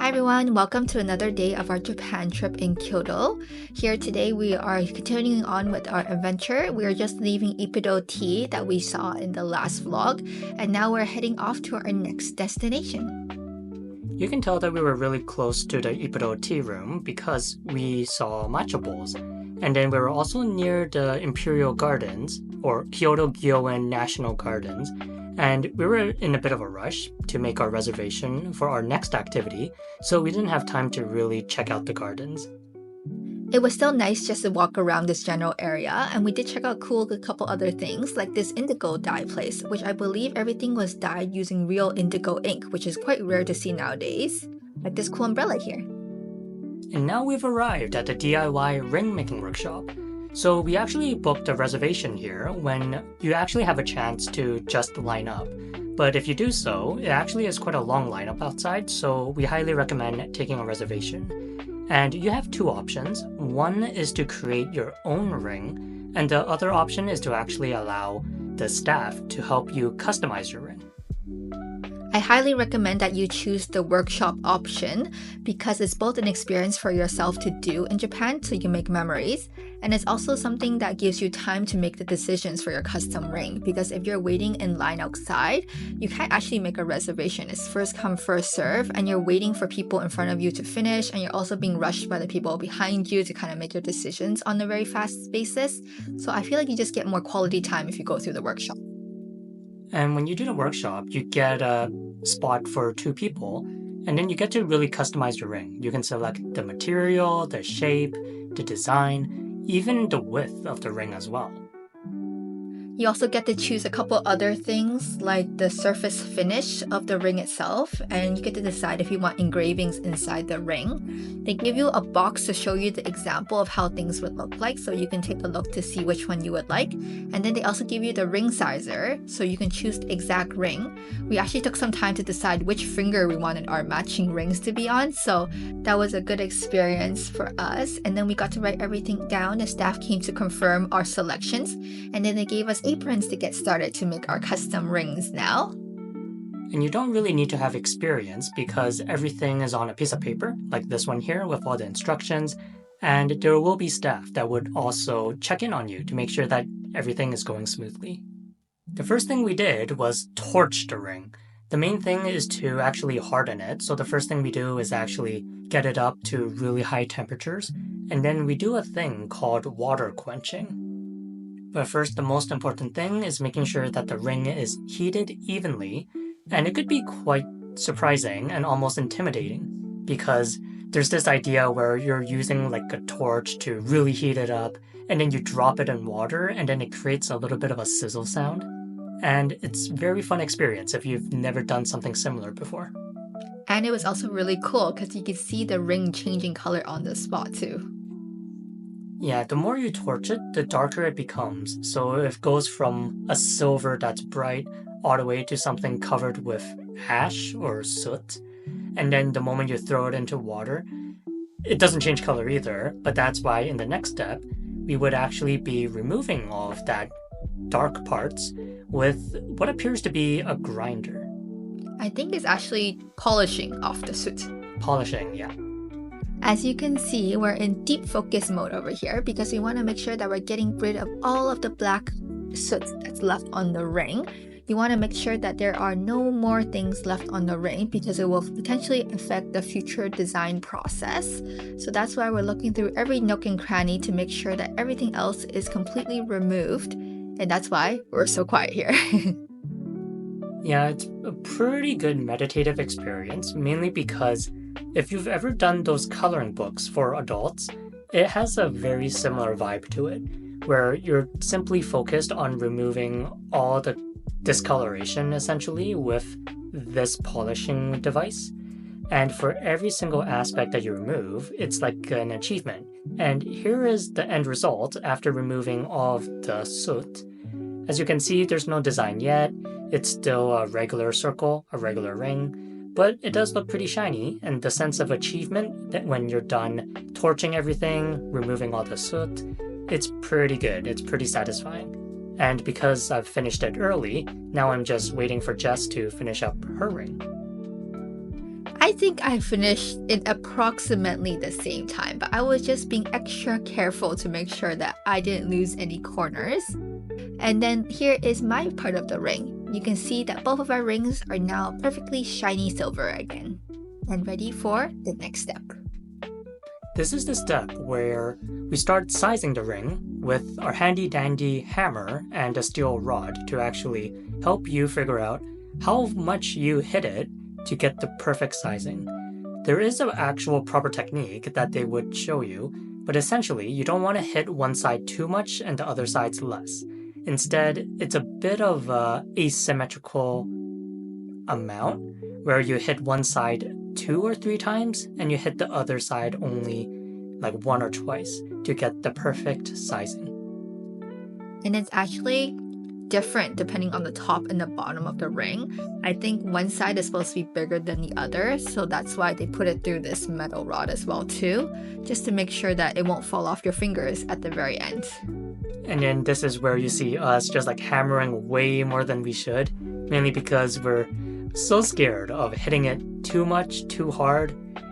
Hi everyone, welcome to another day of our Japan trip in Kyoto. Here today we are continuing on with our adventure. We are just leaving Ippudo Tea that we saw in the last vlog, and now we're heading off to our next destination. You can tell that we were really close to the Ippudo tea room because we saw matcha bowls. And then we were also near the Imperial Gardens, or Kyoto Gyoen National Gardens, and we were in a bit of a rush to make our reservation for our next activity, so we didn't have time to really check out the gardens. It was still nice just to walk around this general area, and we did check out a couple other things like this indigo dye place, which I believe everything was dyed using real indigo ink, which is quite rare to see nowadays. Like this cool umbrella here. And now we've arrived at the DIY ring making workshop. So we actually booked a reservation here when you actually have a chance to just line up. But if you do so, it actually is quite a long lineup outside, so we highly recommend taking a reservation. And you have two options. One is to create your own ring, and the other option is to actually allow the staff to help you customize your ring. I highly recommend that you choose the workshop option because it's both an experience for yourself to do in Japan so you can make memories, and it's also something that gives you time to make the decisions for your custom ring, because if you're waiting in line outside, you can't actually make a reservation. It's first come, first serve, and you're waiting for people in front of you to finish, and you're also being rushed by the people behind you to kind of make your decisions on a very fast basis. So I feel like you just get more quality time if you go through the workshop. And when you do the workshop, you get a spot for two people, and then you get to really customize your ring. You can select the material, the shape, the design, even the width of the ring as well. You also get to choose a couple other things like the surface finish of the ring itself, and you get to decide if you want engravings inside the ring. They give you a box to show you the example of how things would look like, so you can take a look to see which one you would like. And then they also give you the ring sizer, so you can choose the exact ring. We actually took some time to decide which finger we wanted our matching rings to be on, so that was a good experience for us. And then we got to write everything down. The staff came to confirm our selections, and then they gave us aprons to get started to make our custom rings now. And you don't really need to have experience because everything is on a piece of paper, like this one here with all the instructions, and there will be staff that would also check in on you to make sure that everything is going smoothly. The first thing we did was torch the ring. The main thing is to actually harden it, so the first thing we do is actually get it up to really high temperatures, and then we do a thing called water quenching. But first, the most important thing is making sure that the ring is heated evenly, and it could be quite surprising and almost intimidating because there's this idea where you're using like a torch to really heat it up, and then you drop it in water, and then it creates a little bit of a sizzle sound. And it's a very fun experience if you've never done something similar before. And it was also really cool because you could see the ring changing color on the spot too. Yeah, the more you torch it, the darker it becomes. So it goes from a silver that's bright all the way to something covered with ash or soot. And then the moment you throw it into water, it doesn't change color either. But that's why in the next step, we would actually be removing all of that dark parts with what appears to be a grinder. I think it's actually polishing off the soot. Polishing, yeah. As you can see, we're in deep focus mode over here because we want to make sure that we're getting rid of all of the black soot that's left on the ring. You want to make sure that there are no more things left on the ring because it will potentially affect the future design process. So that's why we're looking through every nook and cranny to make sure that everything else is completely removed. And that's why we're so quiet here. Yeah, it's a pretty good meditative experience, mainly because if you've ever done those coloring books for adults, it has a very similar vibe to it, where you're simply focused on removing all the discoloration essentially with this polishing device. And for every single aspect that you remove, it's like an achievement. And here is the end result after removing all of the soot. As you can see, there's no design yet. It's still a regular circle, a regular ring, but it does look pretty shiny, and the sense of achievement that when you're done torching everything, removing all the soot, it's pretty good, it's pretty satisfying. And because I've finished it early, now I'm just waiting for Jess to finish up her ring. I think I finished in approximately the same time, but I was just being extra careful to make sure that I didn't lose any corners. And then here is my part of the ring. You can see that both of our rings are now perfectly shiny silver again. And ready for the next step. This is the step where we start sizing the ring with our handy dandy hammer and a steel rod to actually help you figure out how much you hit it to get the perfect sizing. There is an actual proper technique that they would show you, but essentially you don't want to hit one side too much and the other side's less. Instead, it's a bit of an asymmetrical amount where you hit one side 2 or 3 times and you hit the other side only like 1 or twice to get the perfect sizing. And it's actually different depending on the top and the bottom of the ring. I think one side is supposed to be bigger than the other, so that's why they put it through this metal rod as well too, just to make sure that it won't fall off your fingers at the very end. And then this is where you see us just like hammering way more than we should, mainly because we're so scared of hitting it too much, too hard,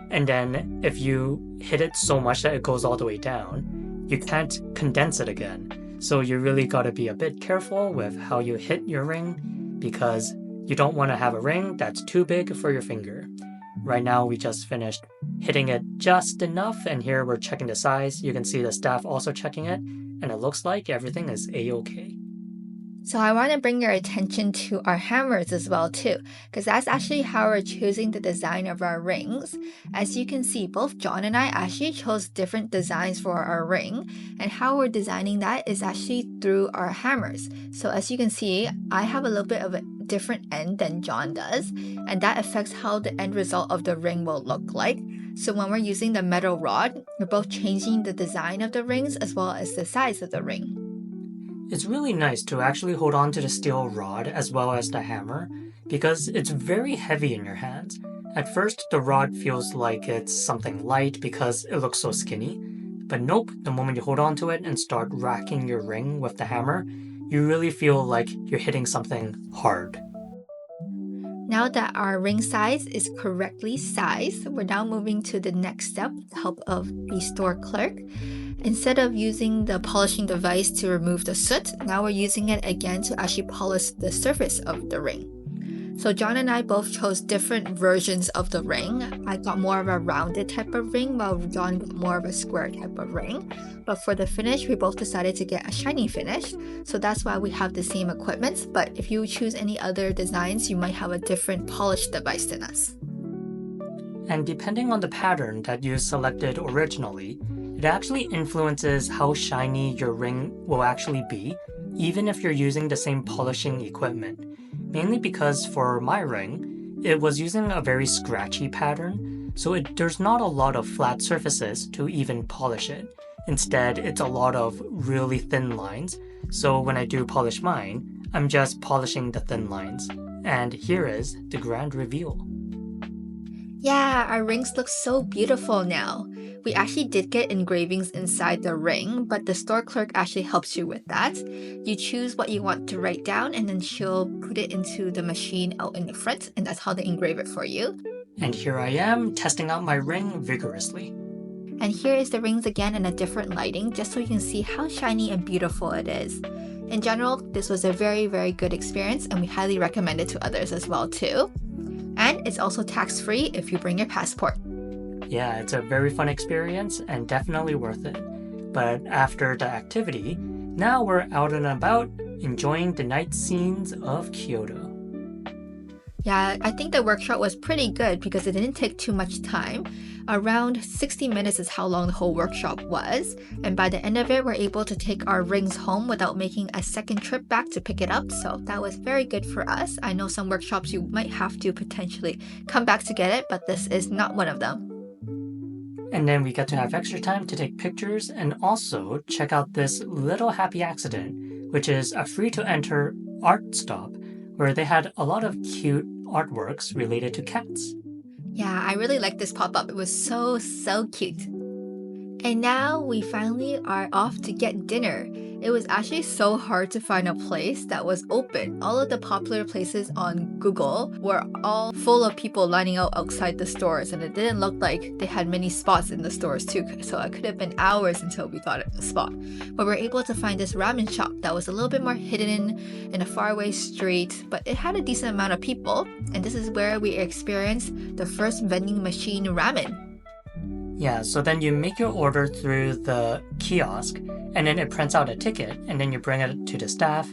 and then if you hit it so much that it goes all the way down, you can't condense it again. So you really got to be a bit careful with how you hit your ring because you don't want to have a ring that's too big for your finger. Right now we just finished hitting it just enough, and here we're checking the size. You can see the staff also checking it, and it looks like everything is a-okay. So I want to bring your attention to our hammers as well too, because that's actually how we're choosing the design of our rings. As you can see, both John and I actually chose different designs for our ring, and how we're designing that is actually through our hammers. So as you can see, I have a little bit of a different end than John does, and that affects how the end result of the ring will look like. So when we're using the metal rod, we're both changing the design of the rings as well as the size of the ring. It's really nice to actually hold on to the steel rod as well as the hammer because it's very heavy in your hands. At first, the rod feels like it's something light because it looks so skinny, but nope, the moment you hold on to it and start racking your ring with the hammer, you really feel like you're hitting something hard. Now that our ring size is correctly sized, we're now moving to the next step with the help of the store clerk. Instead of using the polishing device to remove the soot, now we're using it again to actually polish the surface of the ring. So John and I both chose different versions of the ring. I got more of a rounded type of ring, while John got more of a square type of ring. But for the finish, we both decided to get a shiny finish. So that's why we have the same equipment. But if you choose any other designs, you might have a different polish device than us. And depending on the pattern that you selected originally, it actually influences how shiny your ring will actually be, even if you're using the same polishing equipment. Mainly because for my ring, it was using a very scratchy pattern, so there's not a lot of flat surfaces to even polish it. Instead, it's a lot of really thin lines, so when I do polish mine, I'm just polishing the thin lines. And here is the grand reveal. Yeah, our rings look so beautiful now. We actually did get engravings inside the ring, but the store clerk actually helps you with that. You choose what you want to write down, and then she'll put it into the machine out in the front, and that's how they engrave it for you. And here I am, testing out my ring vigorously. And here is the rings again in a different lighting, just so you can see how shiny and beautiful it is. In general, this was a very, very good experience, and we highly recommend it to others as well too. And it's also tax-free if you bring your passport. Yeah, it's a very fun experience and definitely worth it. But after the activity, now we're out and about enjoying the night scenes of Kyoto. Yeah, I think the workshop was pretty good because it didn't take too much time. Around 60 minutes is how long the whole workshop was, and by the end of it, we're able to take our rings home without making a second trip back to pick it up, so that was very good for us. I know some workshops you might have to potentially come back to get it, but this is not one of them. And then we get to have extra time to take pictures and also check out this little happy accident, which is a free-to-enter art stop where they had a lot of cute artworks related to cats. Yeah, I really liked this pop-up. It was so cute. And now we finally are off to get dinner. It was actually so hard to find a place that was open. All of the popular places on Google were all full of people lining out outside the stores, and it didn't look like they had many spots in the stores too, so it could have been hours until we got a spot. But we were able to find this ramen shop that was a little bit more hidden in a faraway street, but it had a decent amount of people, and this is where we experienced the first vending machine ramen. Yeah, so then you make your order through the kiosk, and then it prints out a ticket, and then you bring it to the staff,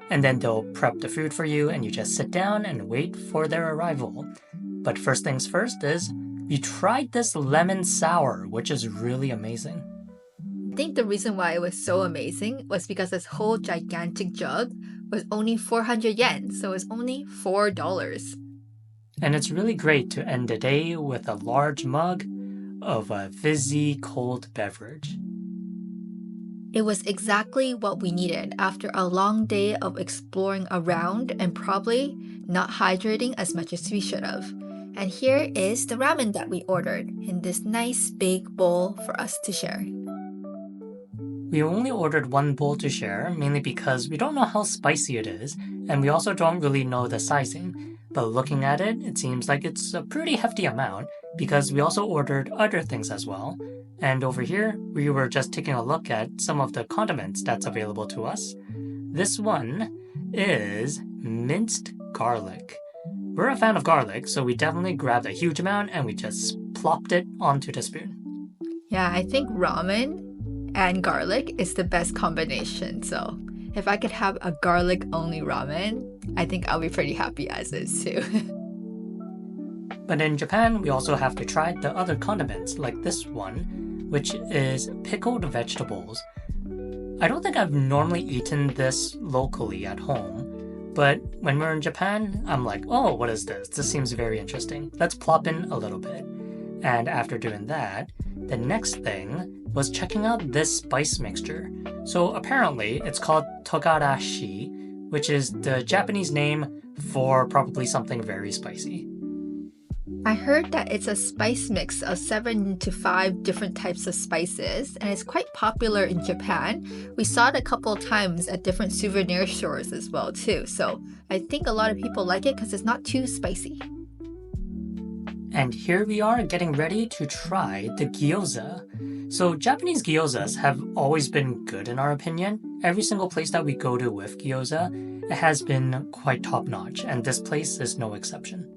and then they'll prep the food for you, and you just sit down and wait for their arrival. But first things first is, we tried this lemon sour, which is really amazing. I think the reason why it was so amazing was because this whole gigantic jug was only 400 yen, so it's only $4. And it's really great to end the day with a large mug of a fizzy cold beverage. It was exactly what we needed after a long day of exploring around and probably not hydrating as much as we should have. And here is the ramen that we ordered in this nice big bowl for us to share. We only ordered one bowl to share, mainly because we don't know how spicy it is, and we also don't really know the sizing. But looking at it, it seems like it's a pretty hefty amount, because we also ordered other things as well. And over here, we were just taking a look at some of the condiments that's available to us. This one is minced garlic. We're a fan of garlic, so we definitely grabbed a huge amount and we just plopped it onto the spoon. Yeah, I think ramen and garlic is the best combination. So if I could have a garlic only ramen, I think I'll be pretty happy as is too. But in Japan, we also have to try the other condiments, like this one, which is pickled vegetables. I don't think I've normally eaten this locally at home, but when we're in Japan, I'm like, oh, what is this? This seems very interesting. Let's plop in a little bit. And after doing that, the next thing was checking out this spice mixture. So apparently it's called togarashi, which is the Japanese name for probably something very spicy. I heard that it's a spice mix of 7 to 5 different types of spices, and it's quite popular in Japan. We saw it a couple of times at different souvenir stores as well too, so I think a lot of people like it because it's not too spicy. And here we are getting ready to try the gyoza. So Japanese gyozas have always been good in our opinion. Every single place that we go to with gyoza, it has been quite top-notch, and this place is no exception.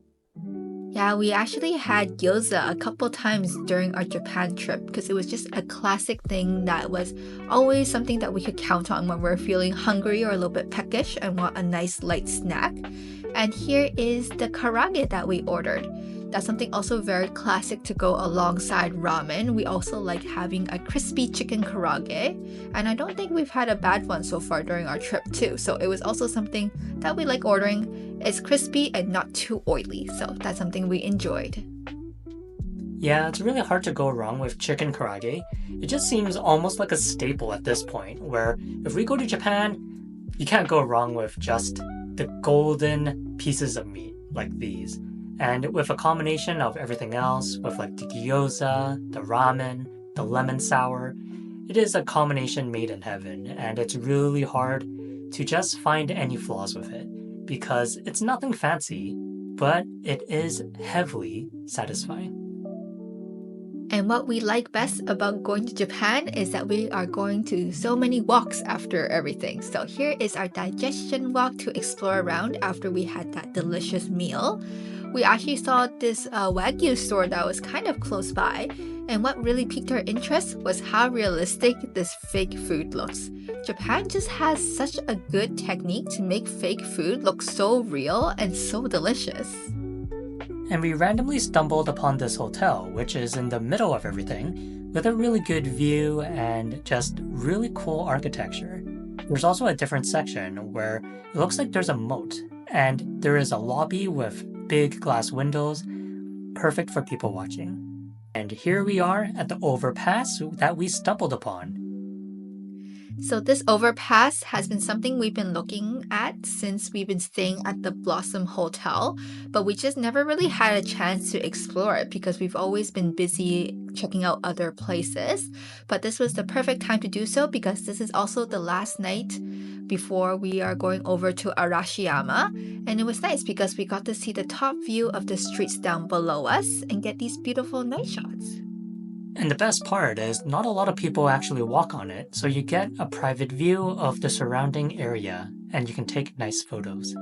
Yeah, we actually had gyoza a couple times during our Japan trip because it was just a classic thing that was always something that we could count on when we're feeling hungry or a little bit peckish and want a nice light snack. And here is the karaage that we ordered. That's something also very classic to go alongside ramen. We also like having a crispy chicken karaage, and I don't think we've had a bad one so far during our trip too. So it was also something that we like ordering. It's crispy and not too oily, so that's something we enjoyed. Yeah, it's really hard to go wrong with chicken karaage. It just seems almost like a staple at this point, where if we go to Japan, you can't go wrong with just the golden pieces of meat like these. And with a combination of everything else, with like the gyoza, the ramen, the lemon sour, it is a combination made in heaven, and it's really hard to just find any flaws with it, because it's nothing fancy, but it is heavily satisfying. And what we like best about going to Japan is that we are going to so many walks after everything. So here is our digestion walk to explore around after we had that delicious meal. We actually saw this Wagyu store that was kind of close by, and what really piqued our interest was how realistic this fake food looks. Japan just has such a good technique to make fake food look so real and so delicious. And we randomly stumbled upon this hotel, which is in the middle of everything, with a really good view and just really cool architecture. There's also a different section where it looks like there's a moat, and there is a lobby with big glass windows, perfect for people watching. And here we are at the overpass that we stumbled upon. So this overpass has been something we've been looking at since we've been staying at the Blossom Hotel, but we just never really had a chance to explore it because we've always been busy checking out other places. But this was the perfect time to do so because this is also the last night before we are going over to Arashiyama. And it was nice because we got to see the top view of the streets down below us and get these beautiful night shots. And the best part is not a lot of people actually walk on it, so you get a private view of the surrounding area and you can take nice photos.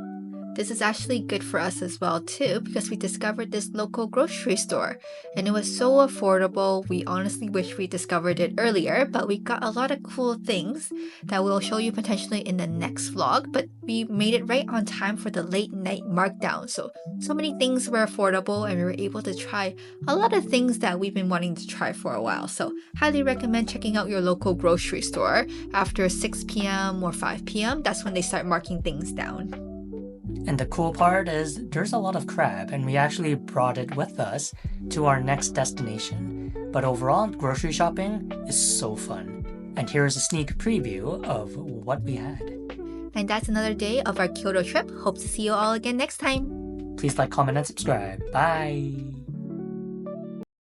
This is actually good for us as well too because we discovered this local grocery store and it was so affordable. We honestly wish we discovered it earlier, but we got a lot of cool things that we'll show you potentially in the next vlog, but we made it right on time for the late night markdown. So many things were affordable and we were able to try a lot of things that we've been wanting to try for a while. So highly recommend checking out your local grocery store after 6 p.m. or 5 p.m. That's when they start marking things down. And the cool part is there's a lot of crab, and we actually brought it with us to our next destination. But overall, grocery shopping is so fun. And here is a sneak preview of what we had. And that's another day of our Kyoto trip. Hope to see you all again next time. Please like, comment, and subscribe. Bye!